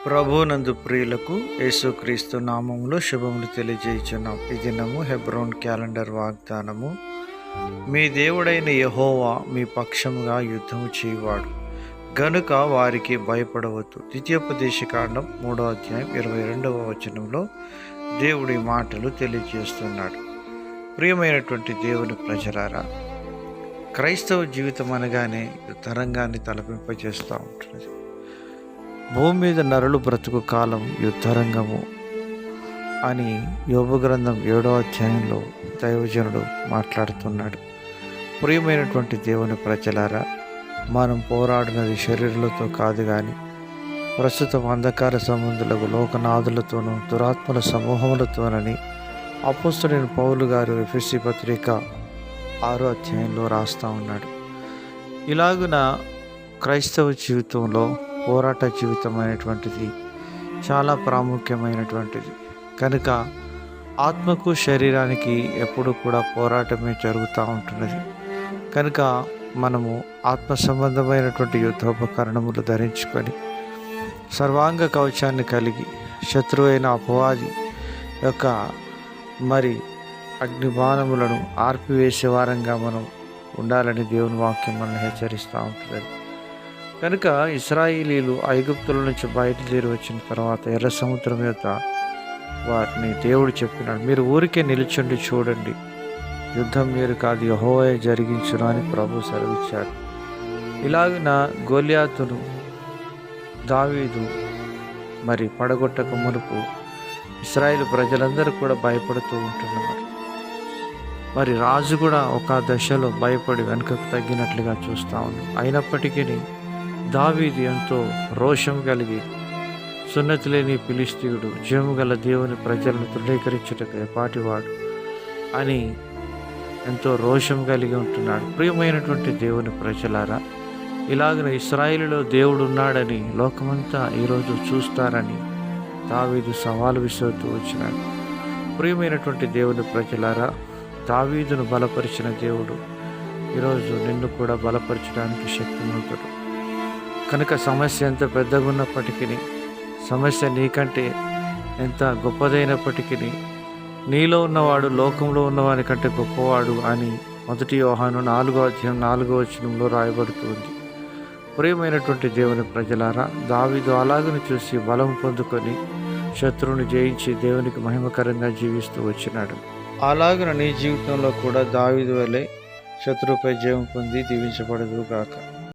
ప్రభునందు ప్రియులకు యేసుక్రీస్తు నామములో శుభములు తెలియజేయుచున్నాం. ఈ దినము హెబ్రోన్ క్యాలెండర్ వాగ్దానము. మీ దేవుడైన యెహోవా మీ పక్షముగా యుద్ధము చేయువాడు గనుక వారికి భయపడవద్దు. ద్వితీయోపదేశకాండం 3వ అధ్యాయం 22వ వచనంలో దేవుడి మాటలు తెలియజేస్తున్నాడు. ప్రియమైనటువంటి దేవుని ప్రజలారా, క్రైస్తవ జీవితం అనగానే యుద్ధరంగాన్ని తలపింపజేస్తూ ఉంటుంది. భూమి మీద నరులు బ్రతుకు కాలం యుద్ధరంగము అని యోబు గ్రంథం 7వ అధ్యాయంలో దైవజనుడు మాట్లాడుతున్నాడు. ప్రియమైనటువంటి దేవుని ప్రజలారా, మనం పోరాడినది శరీరాలతో కాదు కానీ ప్రస్తుతం అంధకార సంబంధులకు లోకనాథులతోనూ దురాత్మల సమూహములతోనని అపోస్తలుడైన పౌలు గారు ఎఫెసీ పత్రిక 6వ అధ్యాయంలో రాస్తూ ఉన్నాడు. ఇలాగున క్రైస్తవ జీవితంలో పోరాట జీవితం అనేటువంటిది చాలా ప్రాముఖ్యమైనటువంటిది. కనుక ఆత్మకు శరీరానికి ఎప్పుడు కూడా పోరాటమే జరుగుతూ ఉంటున్నది. కనుక మనము ఆత్మ సంబంధమైనటువంటి యుద్ధోపకరణములు ధరించుకొని సర్వాంగ కవచాన్ని కలిగి శత్రువైన అపవాది యొక్క అగ్నిబాణములను ఆర్పివేసే వారంగా మనం ఉండాలని దేవుని వాక్యం మనల్ని హెచ్చరిస్తూ ఉంటుంది. కనుక ఇశ్రాయేలీలు ఐగుప్తుల నుంచి బయలుదేరి వచ్చిన తర్వాత ఎర్ర సముద్రం యొక్క వారిని దేవుడు చెప్పినాడు, మీరు ఊరికే నిల్చుండి చూడండి, యుద్ధం మీరు కాదు యెహోవాయే జరిగించును అని ప్రభు సెలవిచ్చాడు. ఇలాగిన గొల్యాతును దావీదు పడగొట్టక మునుపు ఇశ్రాయేలు ప్రజలందరూ కూడా భయపడుతూ ఉంటున్నారు. రాజు కూడా ఒక దశలో భయపడి వెనుకకు తగ్గినట్లుగా చూస్తూ ఉన్నాం. అయినప్పటికీ దావీదు ఎంతో రోషం కలిగి సున్నతి లేని ఫిలిష్తీయుడు జీవము గల దేవుని ప్రజలను తృణీకరించుటకు ఎపాటివాడు అని ఎంతో రోషం కలిగి ఉంటున్నాడు. ప్రియమైనటువంటి దేవుని ప్రజలారా, ఇలాగన ఇశ్రాయేలులో దేవుడు ఉన్నాడని లోకమంతా ఈరోజు చూస్తారని దావీదు సవాలు విసురుతూ వచ్చినాడు. ప్రియమైనటువంటి దేవుని ప్రజలారా, దావీదును బలపరిచిన దేవుడు ఈరోజు నిన్ను కూడా బలపరచడానికి శక్తిమంతుడు. కనుక సమస్య ఎంత పెద్దగా ఉన్నప్పటికీ, సమస్య నీకంటే ఎంత గొప్పదైనప్పటికీ, నీలో ఉన్నవాడు లోకంలో ఉన్నవాని కంటే గొప్పవాడు అని 1 యోహాను 4వ అధ్యాయం 4వ వచనంలో రాయబడుతుంది. ప్రియమైనటువంటి దేవుని ప్రజలారా, దావీదు అలాగని చూసి బలం పొందుకొని శత్రువుని జయించి దేవునికి మహిమకరంగా జీవిస్తూ వచ్చినాడు. అలాగన నీ జీవితంలో కూడా దావీదు వలె శత్రువుపై జయం పొంది దీవించబడదు గాక.